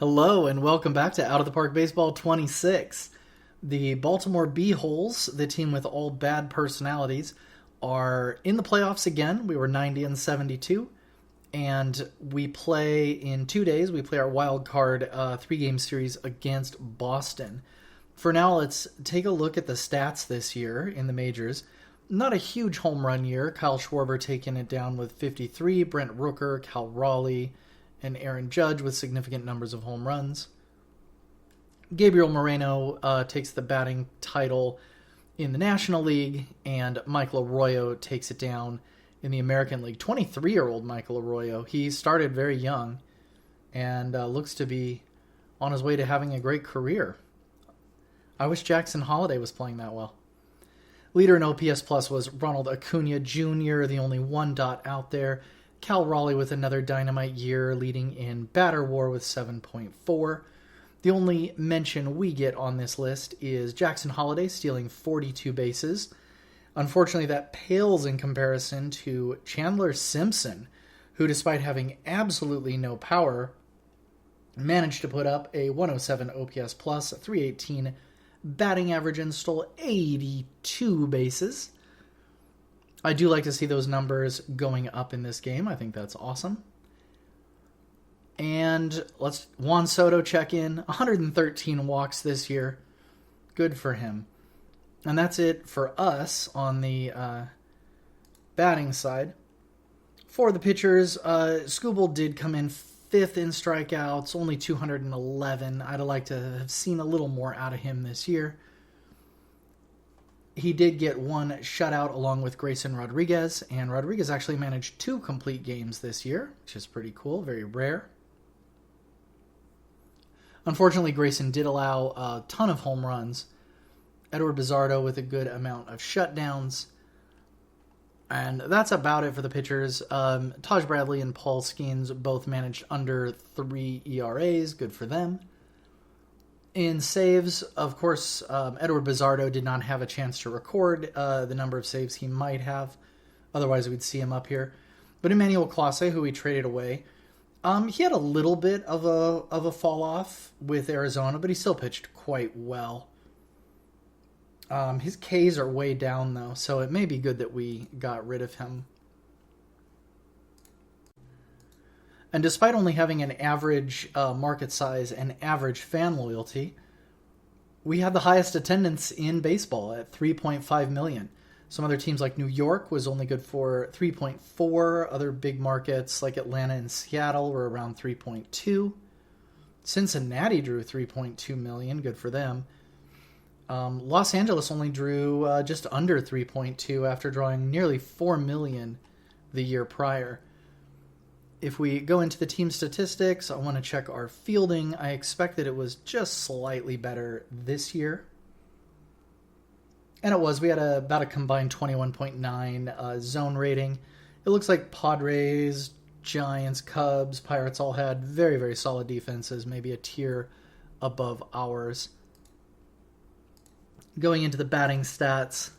Hello and welcome back to Out of the Park Baseball 26. The Baltimore Bee-Holes, the team with all bad personalities, are in the playoffs again. We were 90 and 72, and we play in 2 days. We play our wild card 3-game series against Boston. For now, let's take a look at the stats this year in the majors. Not a huge home run year. Kyle Schwarber taking it down with 53, Brent Rooker, Cal Raleigh, and Aaron Judge with significant numbers of home runs. Gabriel Moreno takes the batting title in the National League, and Michael Arroyo takes it down in the American League. 23-year-old Michael Arroyo. He started very young and looks to be on his way to having a great career. I wish Jackson Holliday was playing that well. Leader in OPS Plus was Ronald Acuna Jr., the only one dot out there. Cal Raleigh with another dynamite year, leading in batter war with 7.4. The only mention we get on this list is Jackson Holliday stealing 42 bases. Unfortunately, that pales in comparison to Chandler Simpson, who, despite having absolutely no power, managed to put up a 107 OPS plus, a 318 batting average, and stole 82 bases. I do like to see those numbers going up in this game. I think that's awesome. And let's Juan Soto check in. 113 walks this year. Good for him. And that's it for us on the batting side. For the pitchers, Skubal did come in 5th in strikeouts, only 211. I'd like to have seen a little more out of him this year. He did get one shutout along with Grayson Rodriguez, and Rodriguez actually managed 2 complete games this year, which is pretty cool, very rare. Unfortunately, Grayson did allow a ton of home runs. Edward Bizardo with a good amount of shutdowns. And that's about it for the pitchers. Taj Bradley and Paul Skeens both managed under 3 ERAs. Good for them. In saves, of course, Edward Bizardo did not have a chance to record the number of saves he might have. Otherwise, we'd see him up here. But Emmanuel Clase, who we traded away, he had a little bit of a fall off with Arizona, but he still pitched quite well. His Ks are way down, though, so it may be good that we got rid of him. And despite only having an average market size and average fan loyalty, we had the highest attendance in baseball at 3.5 million. Some other teams like New York was only good for 3.4. Other big markets like Atlanta and Seattle were around 3.2. Cincinnati drew 3.2 million. Good for them. Los Angeles only drew just under 3.2 after drawing nearly 4 million the year prior. If we go into the team statistics, I want to check our fielding. I expect that it was just slightly better this year. And it was. We had about a combined 21.9 zone rating. It looks like Padres, Giants, Cubs, Pirates all had very, very solid defenses, maybe a tier above ours. Going into the batting stats,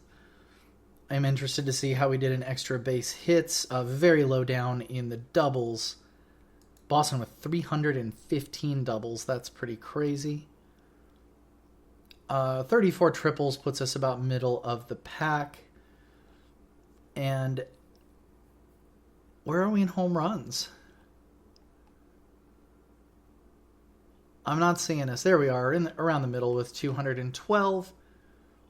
I'm interested to see how we did in extra base hits, very low down in the doubles. Boston with 315 doubles, that's pretty crazy. 34 triples puts us about middle of the pack. And where are we in home runs? I'm not seeing us. There we are, around the middle with 212.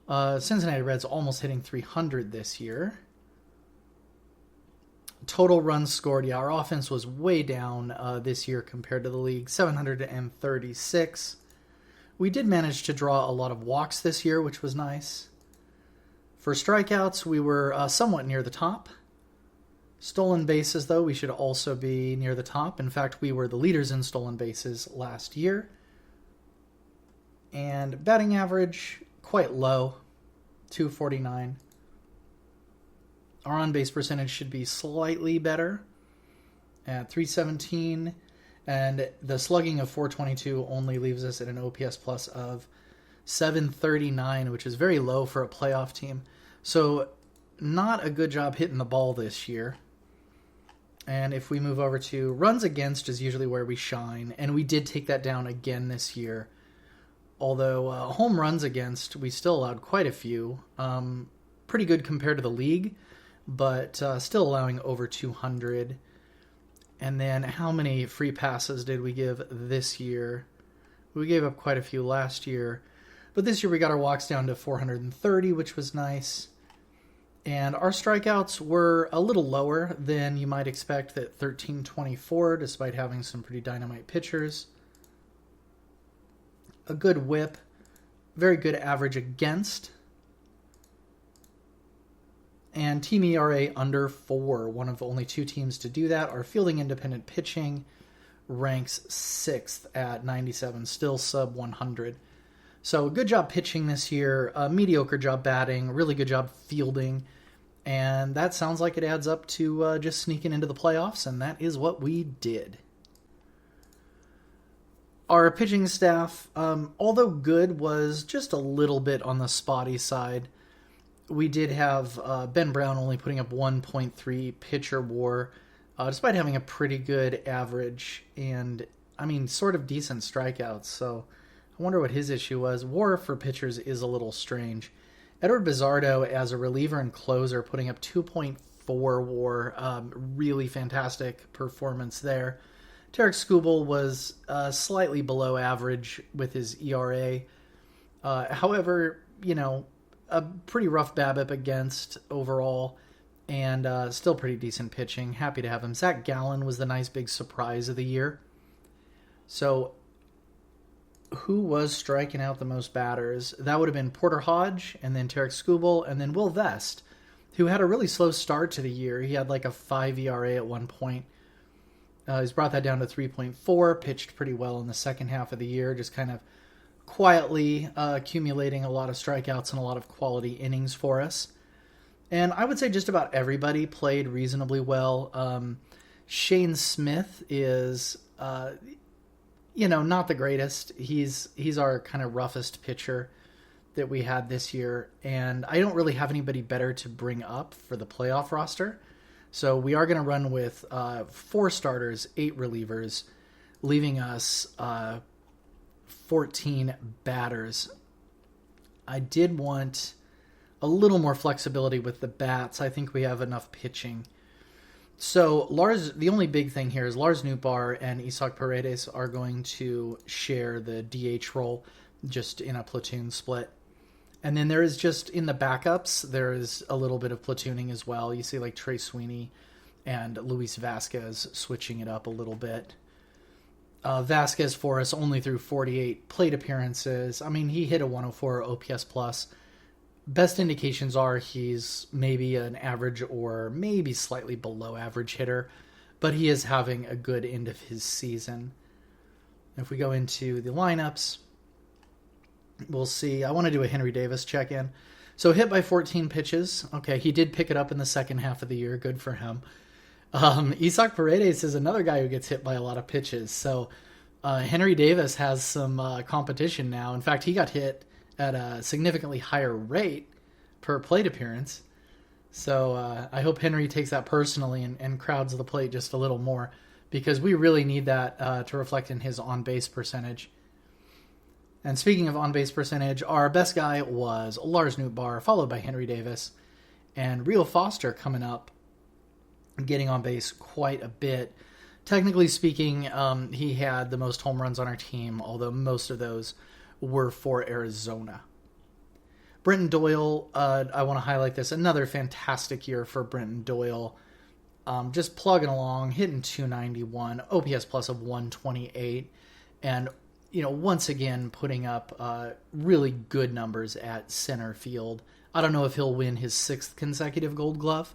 Cincinnati Reds almost hitting 300 this year. Total runs scored. Yeah, our offense was way down this year compared to the league. 736. We did manage to draw a lot of walks this year, which was nice. For strikeouts, we were somewhat near the top. Stolen bases, though, we should also be near the top. In fact, we were the leaders in stolen bases last year. And batting average, quite low, 249. Our on-base percentage should be slightly better at 317, and the slugging of 422 only leaves us at an OPS plus of 739, which is very low for a playoff team. So not a good job hitting the ball this year. And if we move over to runs against is usually where we shine. And we did take that down again this year. Although home runs against, we still allowed quite a few. Pretty good compared to the league, but still allowing over 200. And then how many free passes did we give this year? We gave up quite a few last year. But this year we got our walks down to 430, which was nice. And our strikeouts were a little lower than you might expect at 1324, despite having some pretty dynamite pitchers. A good whip. Very good average against. And team ERA under 4. One of only 2 teams to do that. Our fielding independent pitching ranks 6th at 97, still sub 100. So good job pitching this year, mediocre job batting, really good job fielding, and that sounds like it adds up to just sneaking into the playoffs, and that is what we did. Our pitching staff, although good, was just a little bit on the spotty side. We did have Ben Brown only putting up 1.3 pitcher WAR, despite having a pretty good average and, sort of decent strikeouts, so I wonder what his issue was. WAR for pitchers is a little strange. Edward Bizardo as a reliever and closer putting up 2.4 WAR. Really fantastic performance there. Tarek Skubal was slightly below average with his ERA. However, a pretty rough BABIP against overall and still pretty decent pitching. Happy to have him. Zach Gallen was the nice big surprise of the year. So who was striking out the most batters? That would have been Porter Hodge, and then Tarek Skubal, and then Will Vest, who had a really slow start to the year. He had like a 5 ERA at one point. He's brought that down to 3.4, pitched pretty well in the second half of the year, just kind of quietly accumulating a lot of strikeouts and a lot of quality innings for us. And I would say just about everybody played reasonably well. Shane Smith is not the greatest. He's our kind of roughest pitcher that we had this year, and I don't really have anybody better to bring up for the playoff roster. So we are going to run with 4 starters, 8 relievers, leaving us 14 batters. I did want a little more flexibility with the bats. I think we have enough pitching. So the only big thing here is Lars Nootbaar and Isaac Paredes are going to share the DH role just in a platoon split. And then there is just in the backups, there is a little bit of platooning as well. You see like Trey Sweeney and Luis Vasquez switching it up a little bit. Vasquez for us only through 48 plate appearances. He hit a 104 OPS plus. Best indications are he's maybe an average or maybe slightly below average hitter, but he is having a good end of his season. If we go into the lineups, we'll see. I want to do a Henry Davis check-in. So hit by 14 pitches. Okay, he did pick it up in the second half of the year. Good for him. Isaac Paredes is another guy who gets hit by a lot of pitches. So Henry Davis has some competition now. In fact, he got hit at a significantly higher rate per plate appearance. So I hope Henry takes that personally and crowds the plate just a little more, because we really need that to reflect in his on-base percentage. And speaking of on-base percentage, our best guy was Lars Nootbaar, followed by Henry Davis, and Rio Foster coming up, getting on base quite a bit. Technically speaking, he had the most home runs on our team, although most of those were for Arizona. Brenton Doyle, I want to highlight this. Another fantastic year for Brenton Doyle. Just plugging along, hitting 291, OPS plus of 128, and once again putting up really good numbers at center field. I don't know if he'll win his 6th consecutive Gold Glove.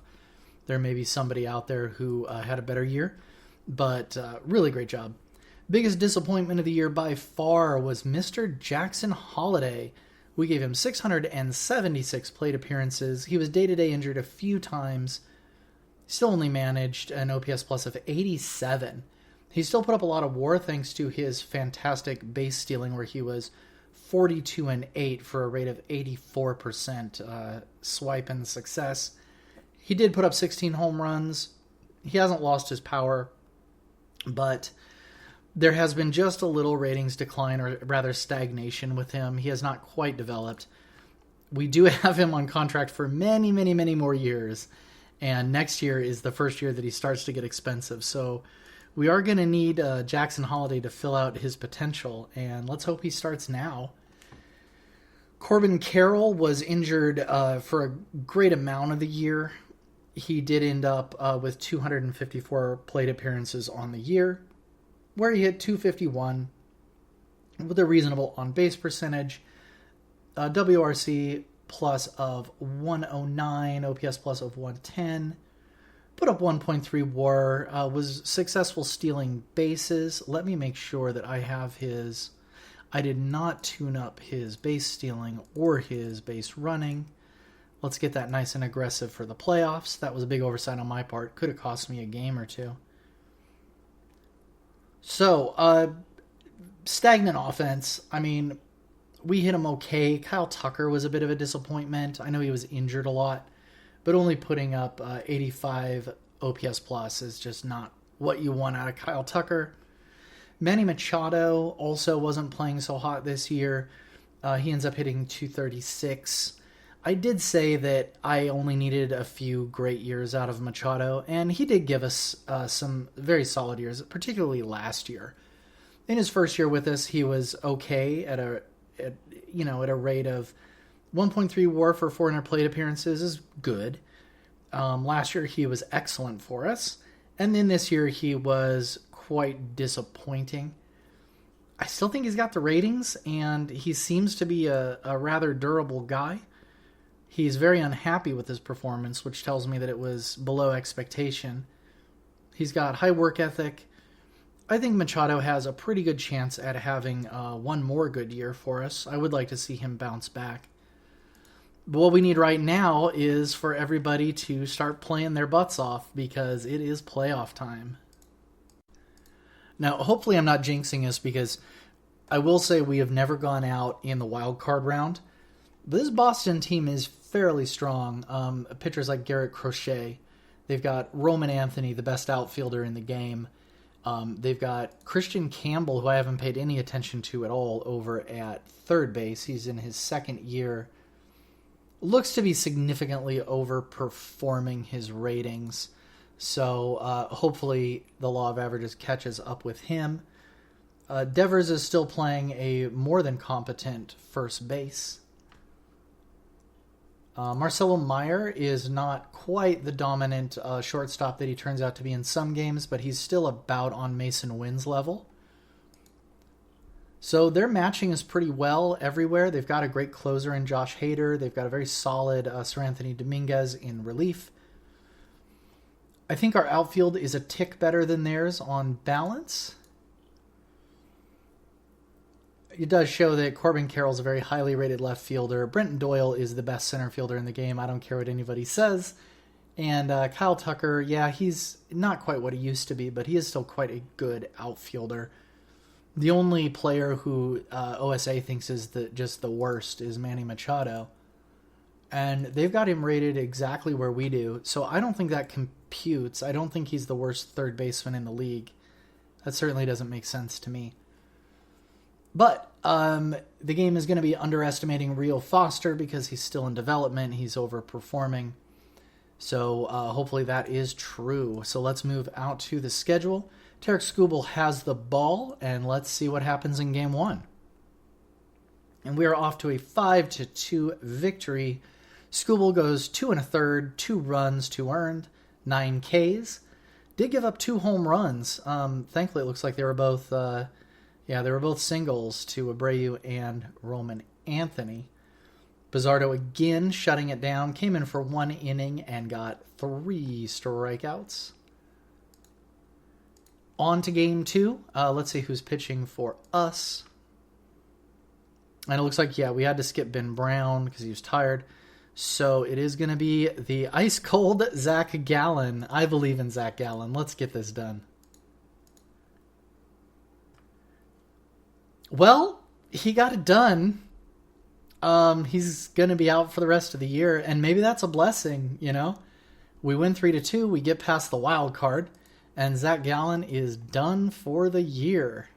There may be somebody out there who had a better year, but really great job. Biggest disappointment of the year by far was Mr. Jackson Holliday. We gave him 676 plate appearances. He was day-to-day injured a few times. Still only managed an OPS plus of 87. He still put up a lot of WAR thanks to his fantastic base stealing, where he was 42-8 for a rate of 84% swipe and success. He did put up 16 home runs, He hasn't lost his power, but there has been just a little ratings decline, or rather stagnation with him. He has not quite developed. We do have him on contract for many, many, many more years, and next year is the first year that he starts to get expensive. So we are going to need Jackson Holiday to fill out his potential, and let's hope he starts now. Corbin Carroll was injured for a great amount of the year. He did end up with 254 plate appearances on the year, where he hit 251 with a reasonable on-base percentage, WRC plus of 109, OPS plus of 110, put up 1.3 WAR, was successful stealing bases. Let me make sure that I have his... I did not tune up his base stealing or his base running. Let's get that nice and aggressive for the playoffs. That was a big oversight on my part. Could have cost me a game or two. So, stagnant offense. I mean, we hit him okay. Kyle Tucker was a bit of a disappointment. I know he was injured a lot, but only putting up 85 OPS plus is just not what you want out of Kyle Tucker. Manny Machado also wasn't playing so hot this year. He ends up hitting 236. I did say that I only needed a few great years out of Machado, and he did give us some very solid years, particularly last year. In his first year with us, he was okay at a rate of 1.3 WAR for 400 plate appearances is good. Last year he was excellent for us, and then this year he was quite disappointing. I still think he's got the ratings, and he seems to be a rather durable guy. He's very unhappy with his performance, which tells me that it was below expectation. He's got high work ethic. I think Machado has a pretty good chance at having one more good year for us. I would like to see him bounce back. But what we need right now is for everybody to start playing their butts off, because it is playoff time. Now, hopefully I'm not jinxing us, because I will say we have never gone out in the wild card round. This Boston team is fairly strong. Pitchers like Garrett Crochet. They've got Roman Anthony, the best outfielder in the game. They've got Christian Campbell, who I haven't paid any attention to at all, over at third base. He's in his second year. Looks to be significantly overperforming his ratings. So hopefully the law of averages catches up with him. Devers is still playing a more than competent first base. Marcelo Meyer is not quite the dominant shortstop that he turns out to be in some games, but he's still about on Mason Wynn's level. So their matching is pretty well everywhere. They've got a great closer in Josh Hader. They've got a very solid Sir Anthony Dominguez in relief. I think our outfield is a tick better than theirs on balance. It does show that Corbin Carroll's a very highly rated left fielder. Brenton Doyle is the best center fielder in the game. I don't care what anybody says. And Kyle Tucker, yeah, he's not quite what he used to be, but he is still quite a good outfielder. The only player who OSA thinks is just the worst is Manny Machado. And they've got him rated exactly where we do. So I don't think that computes. I don't think he's the worst third baseman in the league. That certainly doesn't make sense to me. But the game is going to be underestimating Rio Foster because he's still in development. He's overperforming. So hopefully that is true. So let's move out to the schedule. Tarek Skubal has the ball, and let's see what happens in Game 1. And we are off to a 5-2 victory. Skubal goes 2 1/3, 2 runs, 2 earned, 9 Ks. Did give up 2 home runs. Thankfully, it looks like they were both... they were both singles to Abreu and Roman Anthony. Bizzardo again shutting it down. Came in for 1 inning and got 3 strikeouts. On to Game 2. Let's see who's pitching for us. And it looks like, we had to skip Ben Brown because he was tired. So it is going to be the ice-cold Zach Gallen. I believe in Zach Gallen. Let's get this done. Well, he got it done. He's going to be out for the rest of the year, and maybe that's a blessing, We win 3-2. We get past the wild card, and Zach Gallen is done for the year.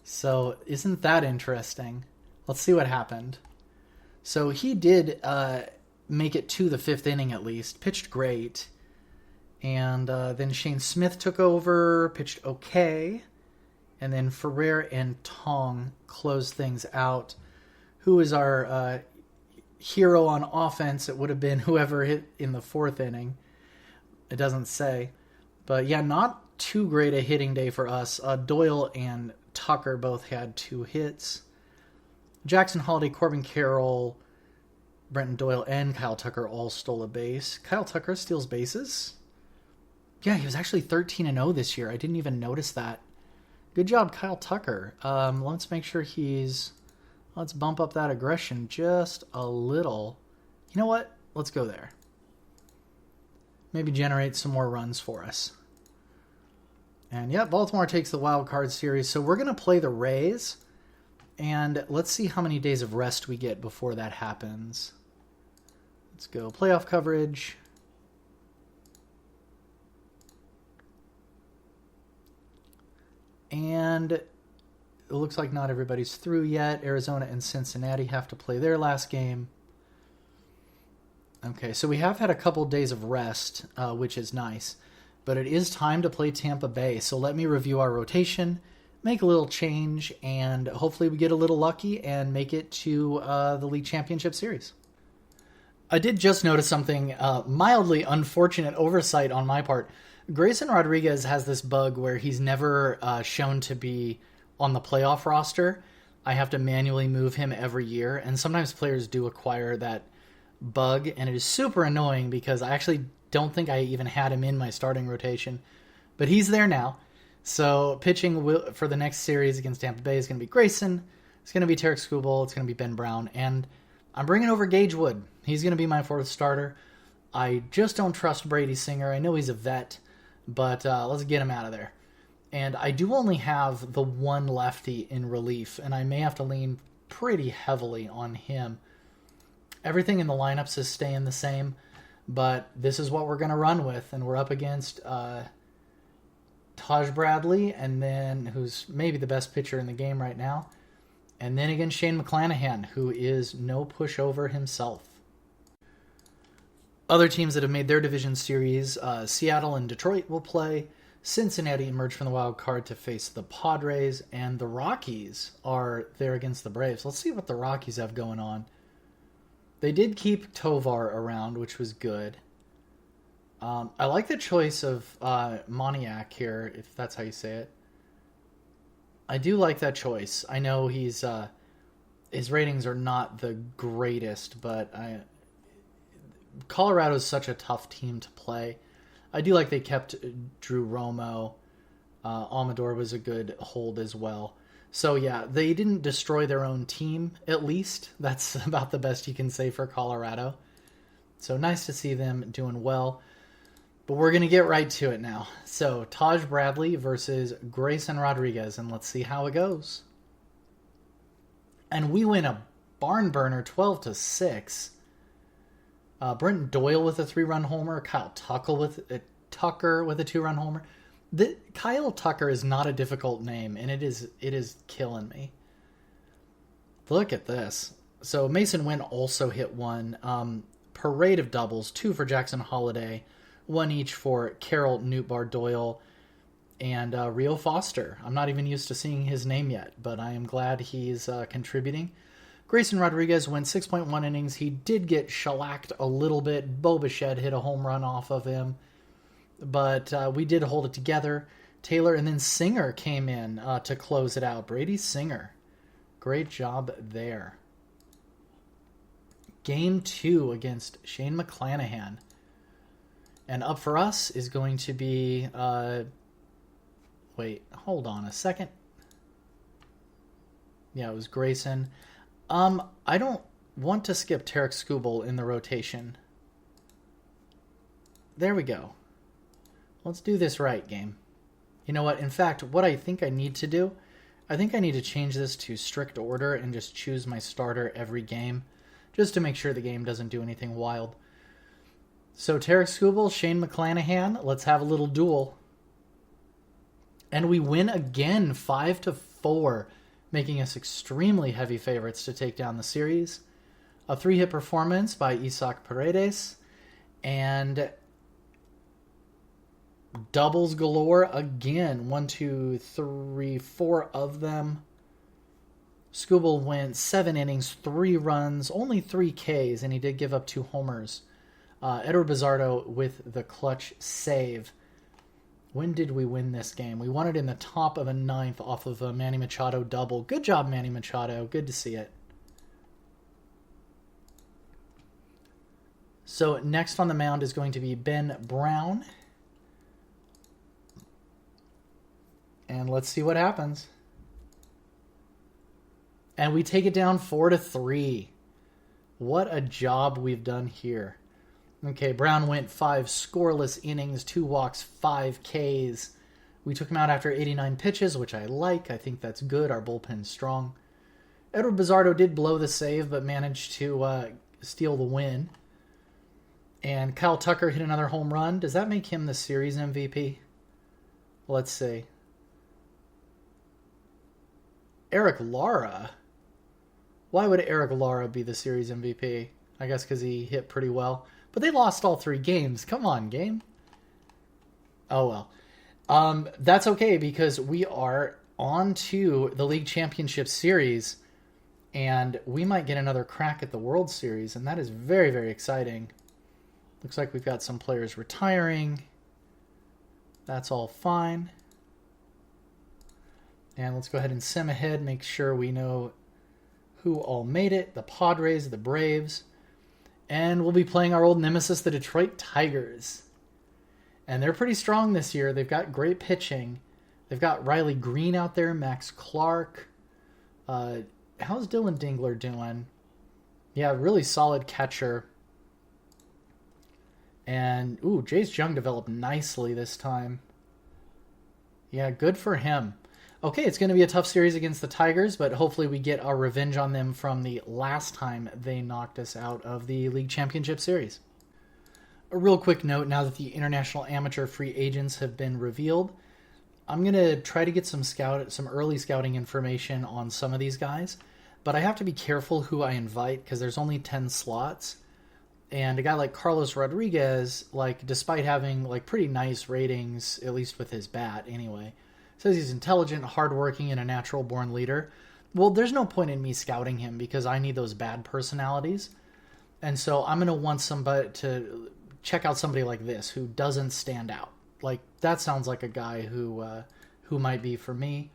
So isn't that interesting? Let's see what happened. So he did make it to the 5th inning at least. Pitched great. And then Shane Smith took over, pitched okay. And then Ferrer and Tong closed things out. Who is our hero on offense? It would have been whoever hit in the 4th inning. It doesn't say. But yeah, not too great a hitting day for us. Doyle and Tucker both had 2 hits. Jackson Holiday, Corbin Carroll, Brenton Doyle, and Kyle Tucker all stole a base. Kyle Tucker steals bases? Yeah, he was actually 13-0 this year. I didn't even notice that. Good job, Kyle Tucker. Let's make sure let's bump up that aggression just a little. You know what? Let's go there. Maybe generate some more runs for us. And yeah, Baltimore takes the wild card series. So we're going to play the Rays. And let's see how many days of rest we get before that happens. Let's go playoff coverage. And it looks like not everybody's through yet. Arizona and Cincinnati have to play their last game. Okay, so we have had a couple days of rest, which is nice. But it is time to play Tampa Bay. So let me review our rotation, make a little change, and hopefully we get a little lucky and make it to the League Championship Series. I did just notice something, mildly unfortunate oversight on my part. Grayson Rodriguez has this bug where he's never shown to be on the playoff roster. I have to manually move him every year, and sometimes players do acquire that bug, and it is super annoying because I actually don't think I even had him in my starting rotation. But he's there now. So pitching for the next series against Tampa Bay is going to be Grayson. It's going to be Tarek Skubal. It's going to be Ben Brown. And I'm bringing over Gage Wood. He's going to be my 4th starter. I just don't trust Brady Singer. I know he's a vet, but let's get him out of there. And I do only have the one lefty in relief, and I may have to lean pretty heavily on him. Everything in the lineups is staying the same, but this is what we're going to run with, and we're up against Taj Bradley, and then who's maybe the best pitcher in the game right now, and then against Shane McClanahan, who is no pushover himself. Other teams that have made their division series, Seattle and Detroit will play. Cincinnati emerged from the wild card to face the Padres, and the Rockies are there against the Braves. Let's see what the Rockies have going on. They did keep Tovar around, which was good. I like the choice of Moniak here, if that's how you say it. I do like that choice. I know his ratings are not the greatest, but Colorado's such a tough team to play. I do like they kept Drew Romo. Amador was a good hold as well. So yeah, they didn't destroy their own team, at least. That's about the best you can say for Colorado. So nice to see them doing well. But we're going to get right to it now. So Taj Bradley versus Grayson Rodriguez, and let's see how it goes. And we win a barn burner 12-6. Brenton Doyle with a 3-run homer. Kyle Tucker with a 2-run homer. Kyle Tucker is not a difficult name, and it is killing me. Look at this. So Mason Wynn also hit one. Parade of doubles, 2 for Jackson Holiday, 1 each for Carroll, Nootbaar, Doyle, and Rio Foster. I'm not even used to seeing his name yet, but I am glad he's contributing. Grayson Rodriguez went 6.1 innings. He did get shellacked a little bit. Bo Bichette hit a home run off of him. But we did hold it together. Taylor and then Singer came in to close it out. Brady Singer. Great job there. Game 2 against Shane McClanahan. And up for us is going to be... wait, hold on a second. Yeah, it was Grayson. I don't want to skip Tarek Skubal in the rotation. There we go. Let's do this right, game. You know what? In fact, what I think I need to do, I think I need to change this to strict order and just choose my starter every game, just to make sure the game doesn't do anything wild. So Tarek Skubal, Shane McClanahan, let's have a little duel. And we win again, 5-4, making us extremely heavy favorites to take down the series. A 3-hit performance by Isaac Paredes, and doubles galore again. 1, 2, 3, 4 of them. Skubal went 7 innings, 3 runs, only 3 Ks, and he did give up 2 homers. Edward Bizardo with the clutch save. When did we win this game? We won it in the top of a 9th off of a Manny Machado double. Good job, Manny Machado. Good to see it. So next on the mound is going to be Ben Brown. And let's see what happens. And we take it down 4-3. What a job we've done here. Okay, Brown went 5 scoreless innings, 2 walks, 5 Ks. We took him out after 89 pitches, which I like. I think that's good. Our bullpen's strong. Edward Bizardo did blow the save, but managed to steal the win. And Kyle Tucker hit another home run. Does that make him the series MVP? Let's see. Eric Lara. Why would Eric Lara be the series MVP? I guess because he hit pretty well. But they lost all 3 games. Come on, game. Oh, well. That's okay because we are on to the League Championship Series. And we might get another crack at the World Series. And that is very, very exciting. Looks like we've got some players retiring. That's all fine. And let's go ahead and sim ahead. Make sure we know who all made it. The Padres, the Braves. And we'll be playing our old nemesis, the Detroit Tigers. And they're pretty strong this year. They've got great pitching. They've got Riley Green out there, Max Clark. How's Dylan Dingler doing? Yeah, really solid catcher. And, ooh, Jace Jung developed nicely this time. Yeah, good for him. Okay, it's going to be a tough series against the Tigers, but hopefully we get our revenge on them from the last time they knocked us out of the League Championship Series. A real quick note, now that the international amateur free agents have been revealed, I'm going to try to get some early scouting information on some of these guys, but I have to be careful who I invite because there's only 10 slots. And a guy like Carlos Rodriguez, despite having pretty nice ratings, at least with his bat anyway, says he's intelligent, hardworking, and a natural-born leader. Well, there's no point in me scouting him because I need those bad personalities. And so I'm going to want somebody to check out somebody like this who doesn't stand out. That sounds like a guy who might be for me.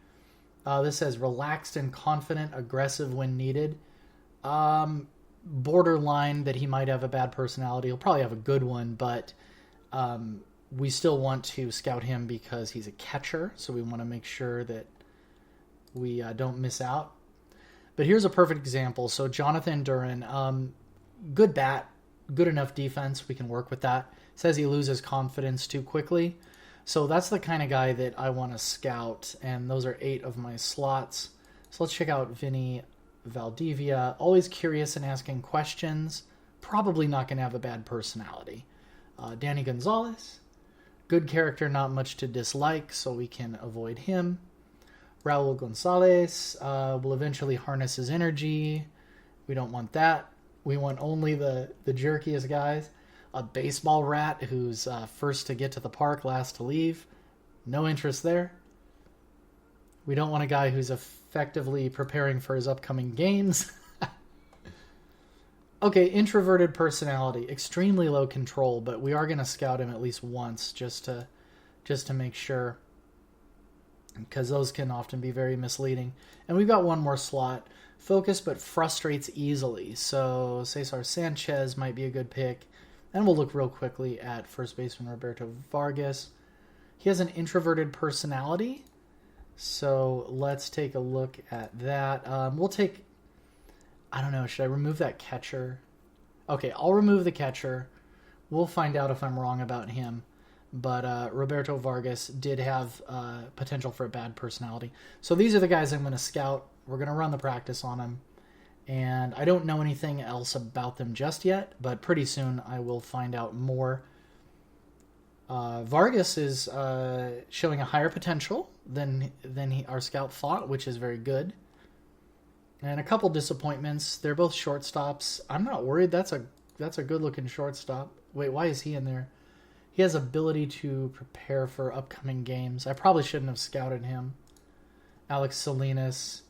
This says relaxed and confident, aggressive when needed. Borderline that he might have a bad personality. He'll probably have a good one, but we still want to scout him because he's a catcher, so we want to make sure that we don't miss out. But here's a perfect example. So Jonathan Duran, good bat, good enough defense. We can work with that. Says he loses confidence too quickly. So that's the kind of guy that I want to scout, and those are 8 of my slots. So let's check out Vinny Valdivia. Always curious and asking questions. Probably not going to have a bad personality. Danny Gonzalez. Good character, not much to dislike, so we can avoid him. Raul Gonzalez will eventually harness his energy. We don't want that. We want only the jerkiest guys. A baseball rat who's first to get to the park, last to leave. No interest there. We don't want a guy who's effectively preparing for his upcoming games. Okay, introverted personality, extremely low control, but we are going to scout him at least once just to make sure, because those can often be very misleading. And we've got one more slot, focused but frustrates easily. So Cesar Sanchez might be a good pick, and we'll look real quickly at first baseman Roberto Vargas. He has an introverted personality, so let's take a look at that. We'll take. I don't know, should I remove that catcher? Okay, I'll remove the catcher. We'll find out if I'm wrong about him. But Roberto Vargas did have potential for a bad personality. So these are the guys I'm going to scout. We're going to run the practice on him. And I don't know anything else about them just yet, but pretty soon I will find out more. Vargas is showing a higher potential than our scout thought, which is very good. And a couple disappointments. They're both shortstops. I'm not worried. That's a good looking shortstop. Wait, why is he in there? He has ability to prepare for upcoming games. I probably shouldn't have scouted him. Alex Salinas.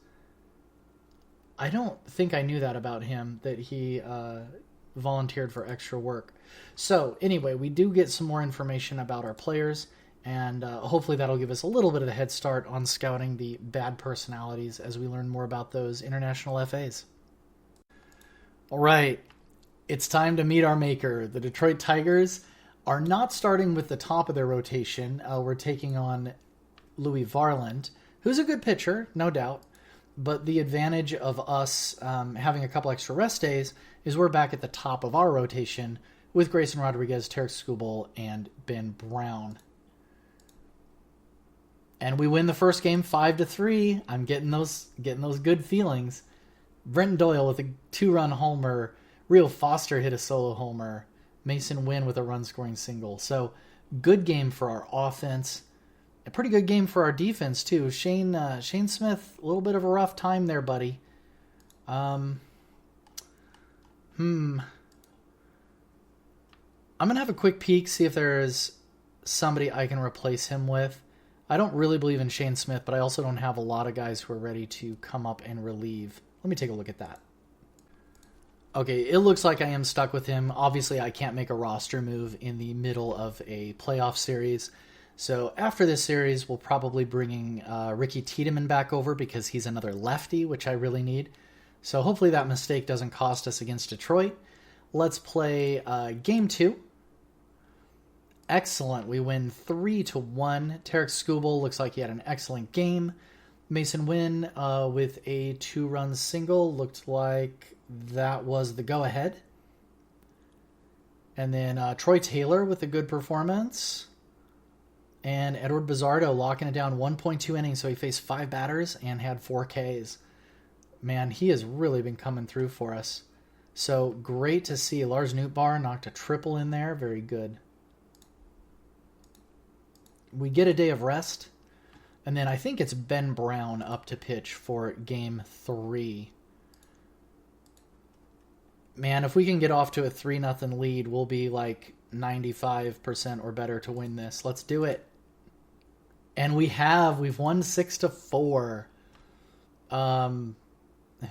I don't think I knew that about him, that he volunteered for extra work. So anyway, we do get some more information about our players, and hopefully that'll give us a little bit of a head start on scouting the bad personalities as we learn more about those international FAs. All right, it's time to meet our maker. The Detroit Tigers are not starting with the top of their rotation. We're taking on Louis Varland, who's a good pitcher, no doubt. But the advantage of us having a couple extra rest days is we're back at the top of our rotation with Grayson Rodriguez, Tarek Skubal, and Ben Brown. And we win the first game 5-3. I'm getting those good feelings. Brenton Doyle with a 2-run homer. Rio Foster hit a solo homer. Mason Wynn with a run-scoring single. So, good game for our offense. A pretty good game for our defense, too. Shane Smith, a little bit of a rough time there, buddy. I'm going to have a quick peek, see if there's somebody I can replace him with. I don't really believe in Shane Smith, but I also don't have a lot of guys who are ready to come up and relieve. Let me take a look at that. Okay, it looks like I am stuck with him. Obviously, I can't make a roster move in the middle of a playoff series. So after this series, we'll probably bringing Ricky Tiedemann back over because he's another lefty, which I really need. So hopefully that mistake doesn't cost us against Detroit. Let's play Game 2. Excellent. We win 3-1. Tarek Skubal looks like he had an excellent game. Mason Wynn with a 2-run single. Looked like that was the go-ahead. And then Troy Taylor with a good performance. And Edward Bizardo locking it down 1.2 innings, so he faced 5 batters and had 4 Ks. Man, he has really been coming through for us. So great to see. Lars Nootbaar knocked a triple in there. Very good. We get a day of rest. And then I think it's Ben Brown up to pitch for Game 3. Man, if we can get off to a 3-0 lead, we'll be like 95% or better to win this. Let's do it. And we've won 6-4.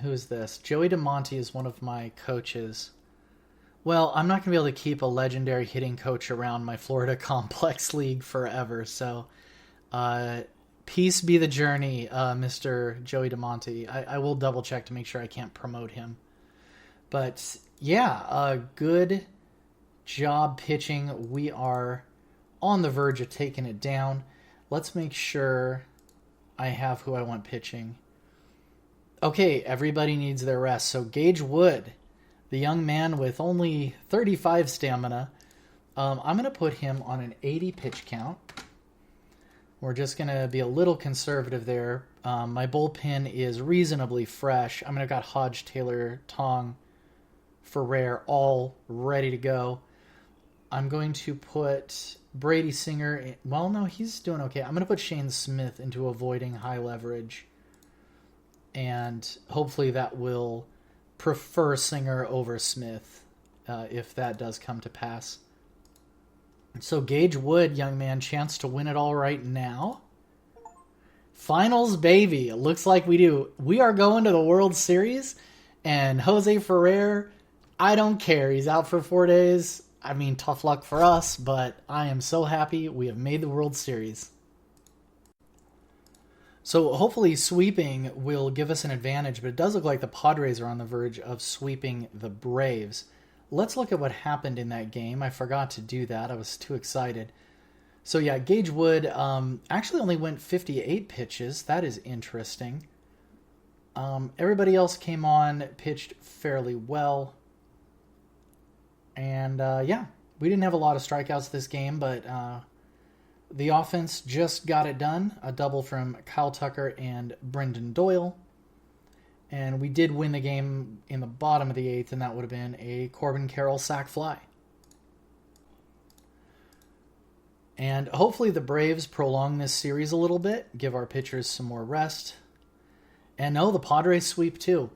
Who's this? Joey DeMonte is one of my coaches. Well, I'm not going to be able to keep a legendary hitting coach around my Florida Complex League forever. So, peace be the journey, Mr. Joey DeMonte. I will double check to make sure I can't promote him. But yeah, good job pitching. We are on the verge of taking it down. Let's make sure I have who I want pitching. Okay, everybody needs their rest. So Gage Wood, the young man with only 35 stamina, I'm going to put him on an 80 pitch count. We're just going to be a little conservative there. My bullpen is reasonably fresh. I'm going to got Hodge, Taylor, Tong, Ferrer all ready to go. I'm going to put Brady Singer. Well, no, he's doing okay. I'm going to put Shane Smith into avoiding high leverage. And hopefully that will prefer Singer over Smith if that does come to pass. So Gage Wood, young man, chance to win it all right now. Finals, baby. It looks like we do. We are going to the World Series. And Jose Ferrer, I don't care. He's out for 4 days. I mean, tough luck for us, but I am so happy we have made the World Series. So hopefully sweeping will give us an advantage, but it does look like the Padres are on the verge of sweeping the Braves. Let's look at what happened in that game. I forgot to do that. I was too excited. So yeah, Gage Wood actually only went 58 pitches. That is interesting. Everybody else came on, pitched fairly well. And yeah, we didn't have a lot of strikeouts this game, but the offense just got it done. A double from Kyle Tucker and Brendan Doyle. And we did win the game in the bottom of the 8th, and that would have been a Corbin Carroll sac fly. And hopefully the Braves prolong this series a little bit, give our pitchers some more rest. And no, the Padres sweep too.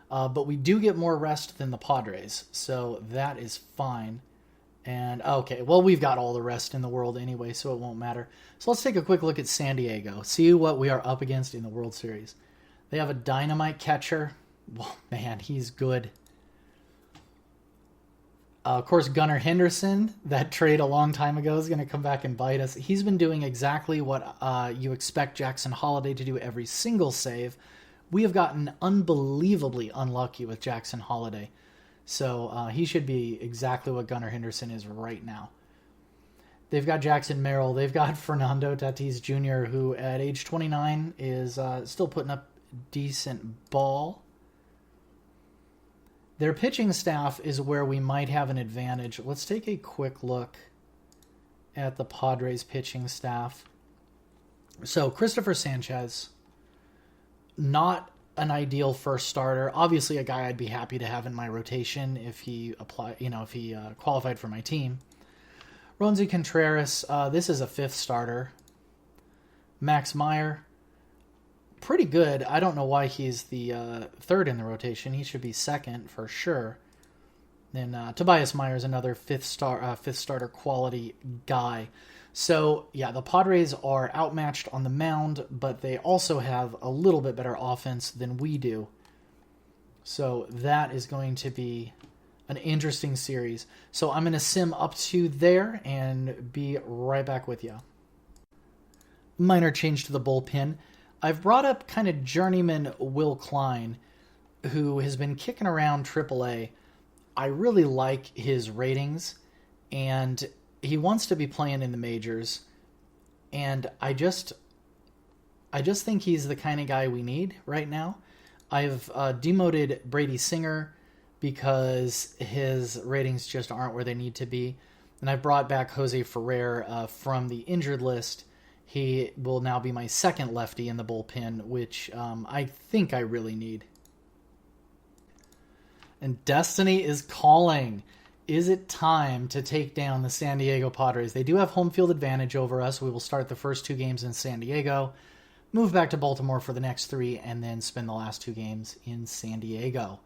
But we do get more rest than the Padres, so that is fine. And okay, well, we've got all the rest in the world anyway, so it won't matter. So let's take a quick look at San Diego, see what we are up against in the World Series. They have a dynamite catcher. Well, man, he's good. Of course, Gunnar Henderson, that trade a long time ago, is going to come back and bite us. He's been doing exactly what you expect Jackson Holliday to do every single save. We have gotten unbelievably unlucky with Jackson Holliday. So he should be exactly what Gunnar Henderson is right now. They've got Jackson Merrill. They've got Fernando Tatis Jr., who at age 29 is still putting up decent ball. Their pitching staff is where we might have an advantage. Let's take a quick look at the Padres pitching staff. So Christopher Sanchez, not an ideal first starter. Obviously a guy I'd be happy to have in my rotation if he qualified for my team. Roansy Contreras, this is a 5th starter. Max Meyer, pretty good. I don't know why he's the 3rd in the rotation. He should be 2nd for sure. Then Tobias Meyer is another 5th starter quality guy. So yeah, the Padres are outmatched on the mound, but they also have a little bit better offense than we do. So that is going to be an interesting series. So I'm going to sim up to there and be right back with you. Minor change to the bullpen. I've brought up kind of journeyman Will Klein, who has been kicking around AAA. I really like his ratings, and he wants to be playing in the majors. And I just think he's the kind of guy we need right now. I've demoted Brady Singer because his ratings just aren't where they need to be. And I've brought back Jose Ferrer from the injured list. He will now be my 2nd lefty in the bullpen, which I think I really need. And destiny is calling. Is it time to take down the San Diego Padres? They do have home field advantage over us. We will start the first 2 games in San Diego, move back to Baltimore for the next 3, and then spend the last 2 games in San Diego.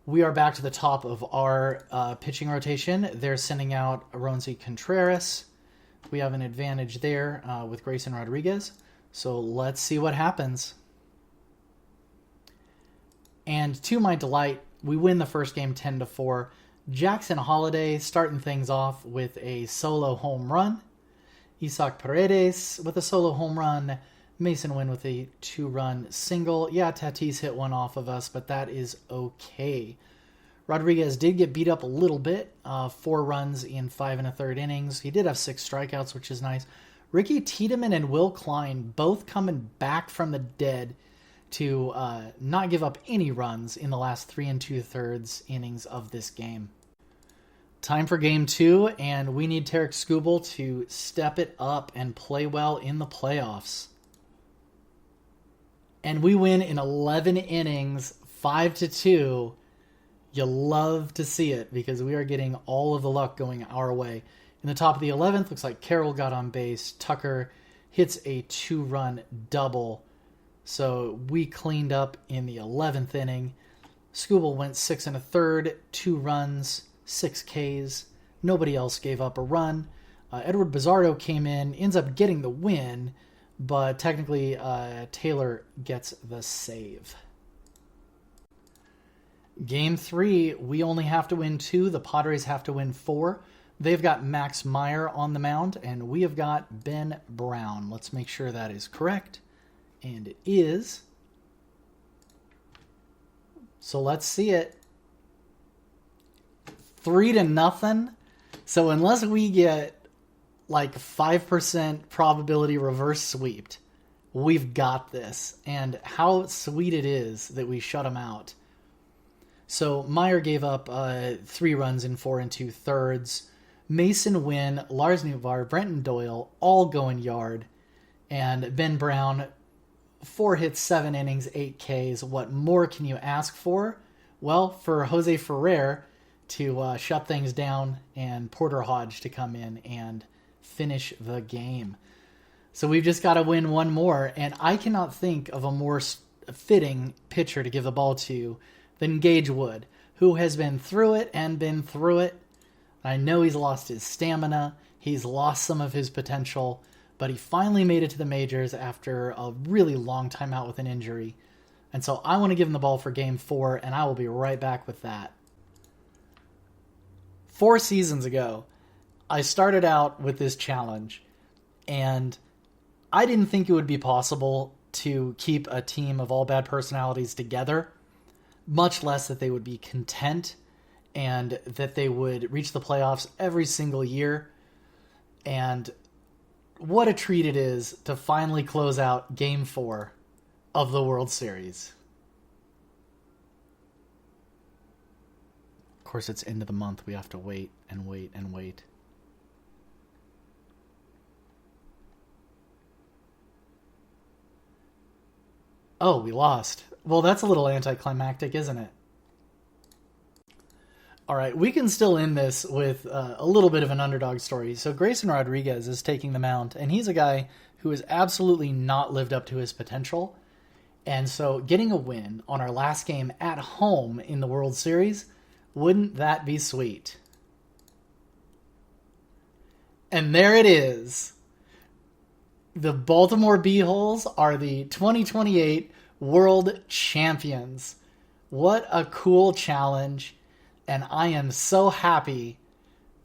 We are back to the top of our pitching rotation. They're sending out Roansy Contreras. We have an advantage there with Grayson Rodriguez. So let's see what happens. And to my delight, we win the first game 10-4. Jackson Holliday starting things off with a solo home run. Isaac Paredes with a solo home run. Mason Wynn with a 2-run single. Yeah, Tatis hit one off of us, but that is okay. Rodriguez did get beat up a little bit. 4 runs in 5 1/3 innings. He did have 6 strikeouts, which is nice. Ricky Tiedemann and Will Klein both coming back from the dead to not give up any runs in the last 3 2/3 innings of this game. Time for game 2, and we need Tarek Skubal to step it up and play well in the playoffs. And we win in 11 innings, 5-2. You love to see it because we are getting all of the luck going our way. In the top of the 11th, looks like Carroll got on base. Tucker hits a 2-run double. So we cleaned up in the 11th inning. Skubal went 6 1/3, 2 runs, 6 Ks. Nobody else gave up a run. Edward Bizzardo came in, ends up getting the win, but technically Taylor gets the save. Game 3, we only have to win 2. The Padres have to win 4. They've got Max Meyer on the mound, and we have got Ben Brown. Let's make sure that is correct. And it is. So let's see it. 3-0. So unless we get like 5% probability reverse sweeped, we've got this. And how sweet it is that we shut them out. So Meyer gave up 3 runs in 4 2/3. Mason Wynn, Lars Nootbaar, Brenton Doyle all going yard. And Ben Brown 4 hits, 7 innings, 8 Ks. What more can you ask for? Well, for Jose Ferrer to shut things down and Porter Hodge to come in and finish the game. So we've just got to win one more, and I cannot think of a more fitting pitcher to give the ball to than Gage Wood, who has been through it and been through it. I know he's lost his stamina, he's lost some of his potential, but he finally made it to the majors after a really long time out with an injury. And so I want to give him the ball for Game 4, and I will be right back with that. 4 seasons ago, I started out with this challenge, and I didn't think it would be possible to keep a team of all bad personalities together, much less that they would be content and that they would reach the playoffs every single year. And what a treat it is to finally close out Game 4 of the World Series. Of course, it's end of the month. We have to wait and wait and wait. Oh, we lost. Well, that's a little anticlimactic, isn't it? All right, we can still end this with a little bit of an underdog story. So Grayson Rodriguez is taking the mound, and he's a guy who has absolutely not lived up to his potential. And so getting a win on our last game at home in the World Series, wouldn't that be sweet? And there it is. The Baltimore Beeholes are the 2028 World Champions. What a cool challenge. And I am so happy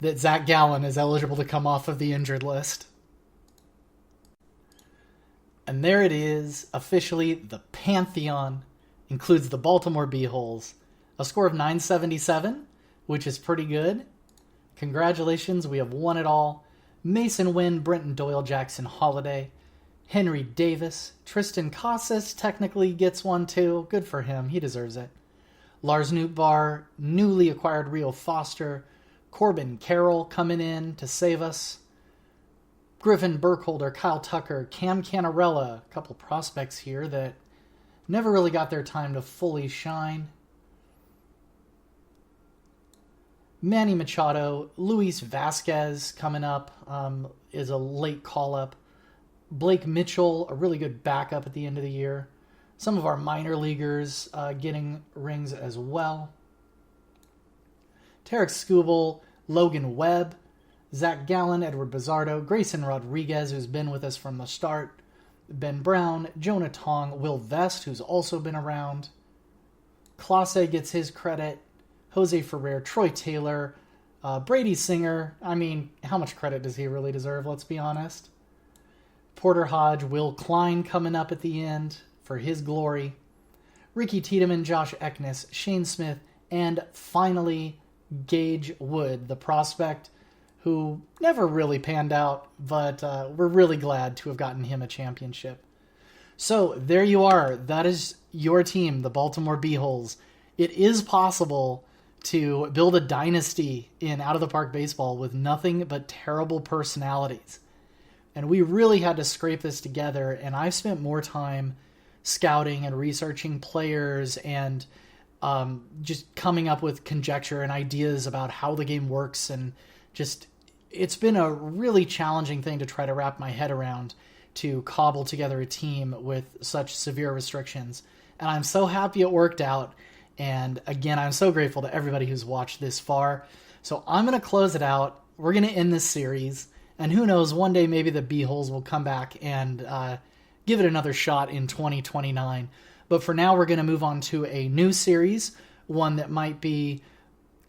that Zach Gallen is eligible to come off of the injured list. And there it is, officially the Pantheon includes the Baltimore Beeholes. A score of 977, which is pretty good. Congratulations, we have won it all. Mason Wynn, Brenton Doyle, Jackson Holiday, Henry Davis, Tristan Casas technically gets one too. Good for him, he deserves it. Lars Nootbaar, newly acquired Rio Foster, Corbin Carroll coming in to save us. Griffin Burkholder, Kyle Tucker, Cam Canarella, a couple prospects here that never really got their time to fully shine. Manny Machado, Luis Vasquez coming up is a late call-up. Blake Mitchell, a really good backup at the end of the year. Some of our minor leaguers getting rings as well. Tarek Skubal, Logan Webb, Zach Gallen, Edward Bizardo, Grayson Rodriguez, who's been with us from the start, Ben Brown, Jonah Tong, Will Vest, who's also been around. Clase gets his credit. Jose Ferrer, Troy Taylor, Brady Singer. I mean, how much credit does he really deserve, let's be honest? Porter Hodge, Will Klein coming up at the end for his glory. Ricky Tiedemann, Josh Eknes, Shane Smith, and finally Gage Wood, the prospect who never really panned out, but we're really glad to have gotten him a championship. So there you are. That is your team, the Baltimore Beeholes. It is possible to build a dynasty in out-of-the-park baseball with nothing but terrible personalities. And we really had to scrape this together, and I've spent more time scouting and researching players and just coming up with conjecture and ideas about how the game works, and just it's been a really challenging thing to try to wrap my head around to cobble together a team with such severe restrictions. And I'm so happy it worked out. And again, I'm so grateful to everybody who's watched this far. So I'm going to close it out. We're going to end this series. And who knows, one day maybe the Beeholes will come back and give it another shot in 2029. But for now, we're going to move on to a new series, one that might be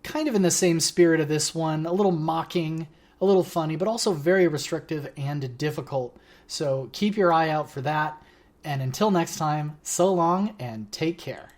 kind of in the same spirit of this one, a little mocking, a little funny, but also very restrictive and difficult. So keep your eye out for that. And until next time, so long and take care.